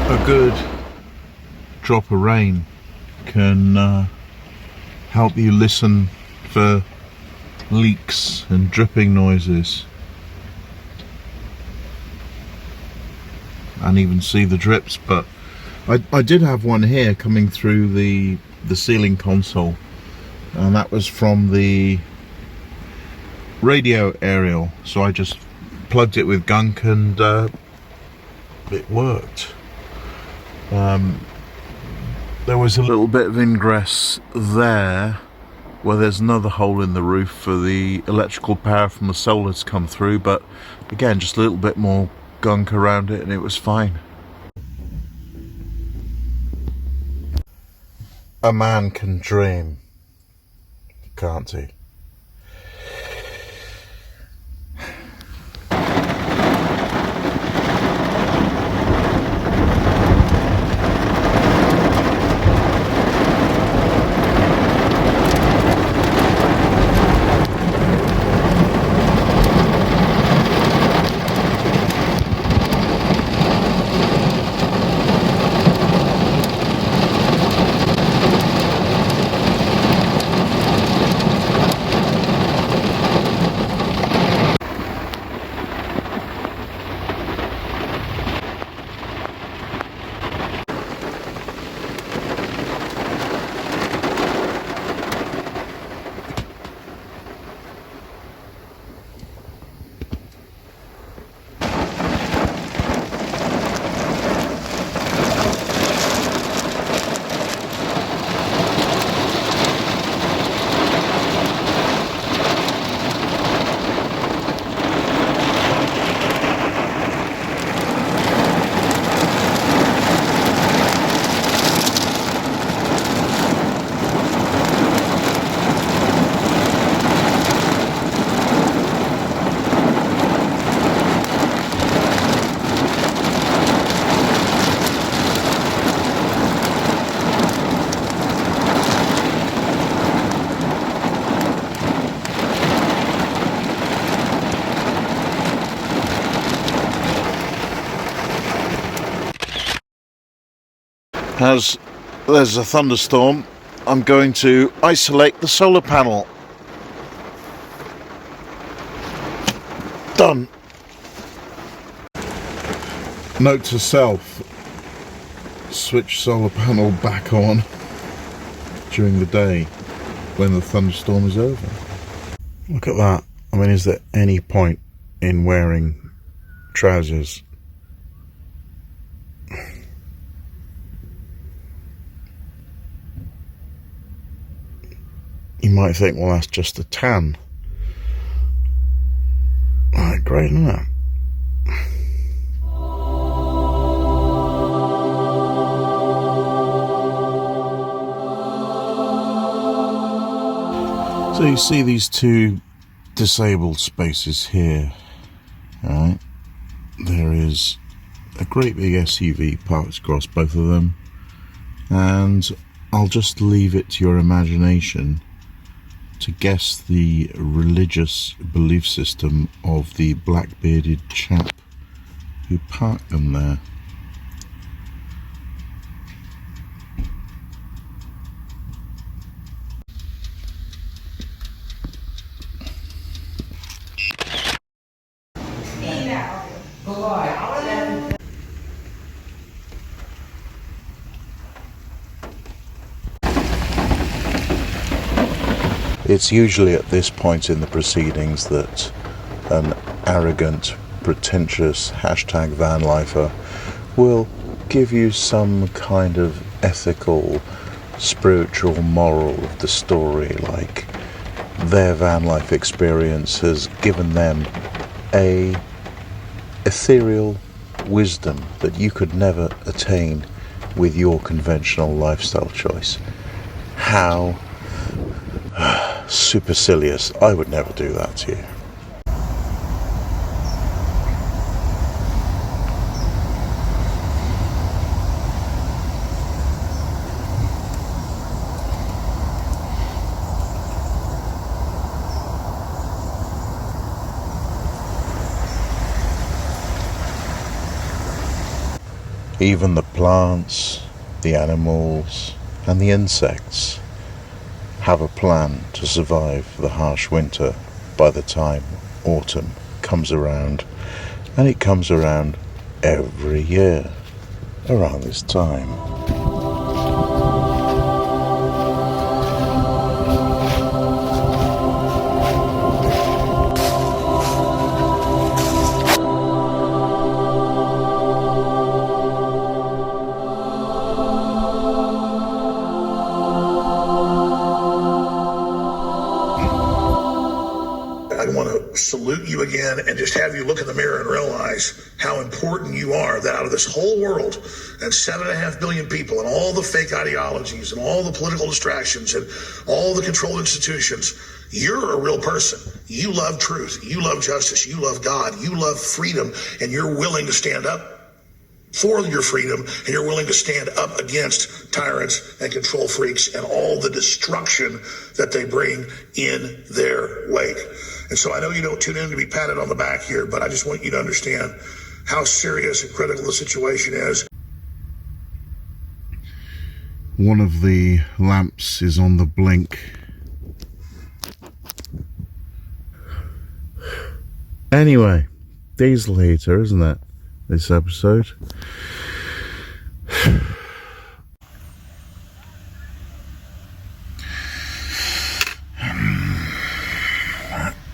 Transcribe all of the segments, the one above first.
A good drop of rain can help you listen for leaks and dripping noises, and even see the drips. But I did have one here coming through the ceiling console, and that was from the radio aerial, so I just plugged it with gunk and it worked. There was a little bit of ingress there where there's another hole in the roof for the electrical power from the solar to come through, but again, just a little bit more gunk around it and it was fine. A man can dream, can't he? As there's a thunderstorm, I'm going to isolate the solar panel. Done. Note to self: switch solar panel back on during the day when the thunderstorm is over. Look at that. I mean, is there any point in wearing trousers? You might think, well, that's just a tan. Alright, great, isn't it? So you see these two disabled spaces here, right? There is a great big SUV parked across both of them, and I'll just leave it to your imagination to guess the religious belief system of the black-bearded chap who parked them there. It's usually at this point in the proceedings that an arrogant, pretentious #vanlifer will give you some kind of ethical, spiritual moral of the story, like their van life experience has given them a ethereal wisdom that you could never attain with your conventional lifestyle choice. How supercilious. I would never do that to you. Even the plants, the animals, and the insects have a plan to survive the harsh winter by the time autumn comes around. And it comes around every year around this time. I want to salute you again and just have you look in the mirror and realize how important you are, that out of this whole world and 7.5 billion people and all the fake ideologies and all the political distractions and all the controlled institutions, you're a real person. You love truth. You love justice. You love God. You love freedom, and you're willing to stand up for your freedom, and you're willing to stand up against tyrants and control freaks and all the destruction that they bring in their wake. And so I know you don't tune in to be patted on the back here, but I just want you to understand how serious and critical the situation is. One of the lamps is on the blink. Anyway, diesel heater, isn't it? This episode.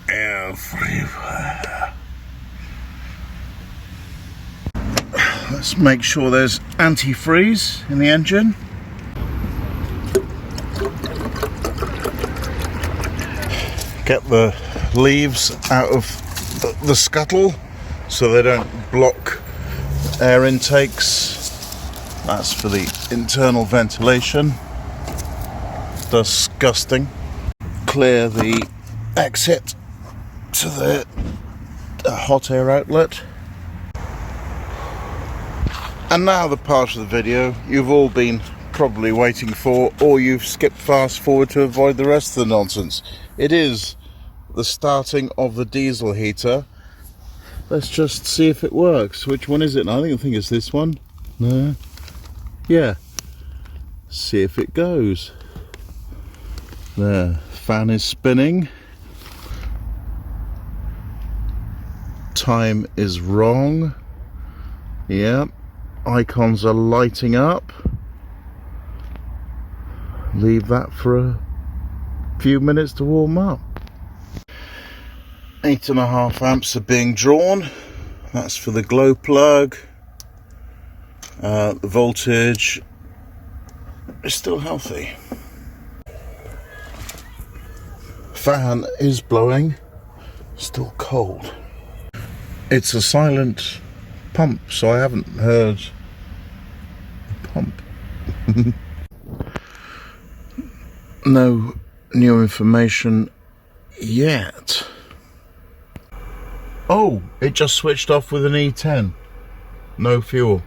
Everywhere. Let's make sure there's antifreeze in the engine. Get the leaves out of the scuttle so they don't block air intakes. That's for the internal ventilation. Disgusting. Clear the exit to the hot air outlet. And now the part of the video you've all been probably waiting for, or you've skipped fast forward to avoid the rest of the nonsense. It is the starting of the diesel heater. Let's just see if it works. Which one is it? I think it's this one. No. Yeah. See if it goes. There. Fan is spinning. Time is wrong. Yep. Icons are lighting up. Leave that for a few minutes to warm up. 8.5 amps are being drawn. That's for the glow plug. The voltage is still healthy. Fan is blowing. Still cold. It's a silent pump, so I haven't heard the pump. No new information yet. Oh, it just switched off with an E10. No fuel.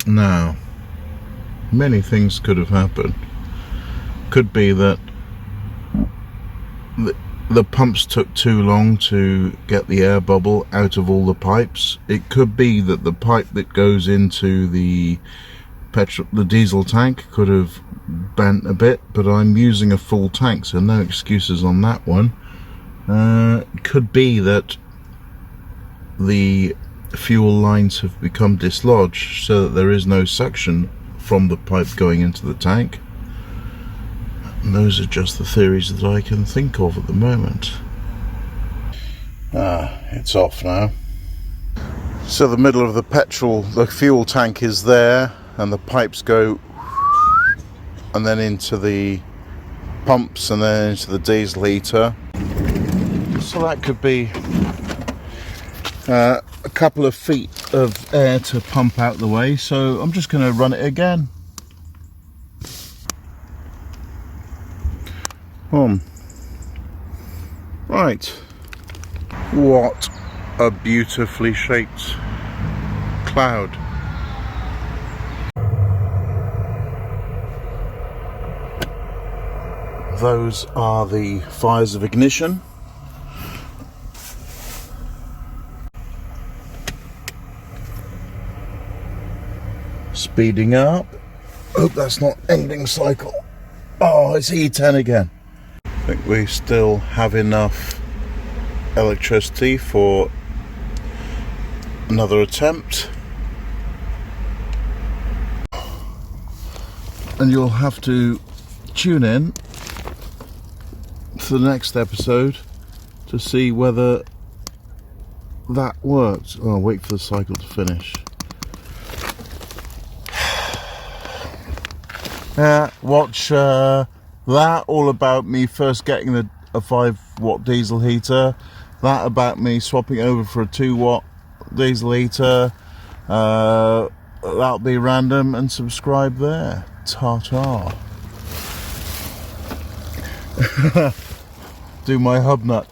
Now, many things could have happened. Could be that the pumps took too long to get the air bubble out of all the pipes. It could be that the pipe that goes into the diesel tank could have bent a bit, but I'm using a full tank, so no excuses on that one. It could be that the fuel lines have become dislodged so that there is no suction from the pipe going into the tank. And those are just the theories that I can think of at the moment. It's off now. So the middle of the fuel tank is there, and the pipes go and then into the pumps and then into the diesel heater. So that could be a couple of feet of air to pump out the way, so I'm just going to run it again. Right, what a beautifully shaped cloud. Those are the fires of ignition. Speeding up. Hope that's not ending cycle. Oh, it's E10 again. I think we still have enough electricity for another attempt. And you'll have to tune in for the next episode to see whether that worked. Oh, I'll wait for the cycle to finish. Watch that, all about me first getting a 5-watt diesel heater, that about me swapping over for a 2-watt diesel heater. That'll be random, and subscribe there. Ta-ta. Do my hub nut.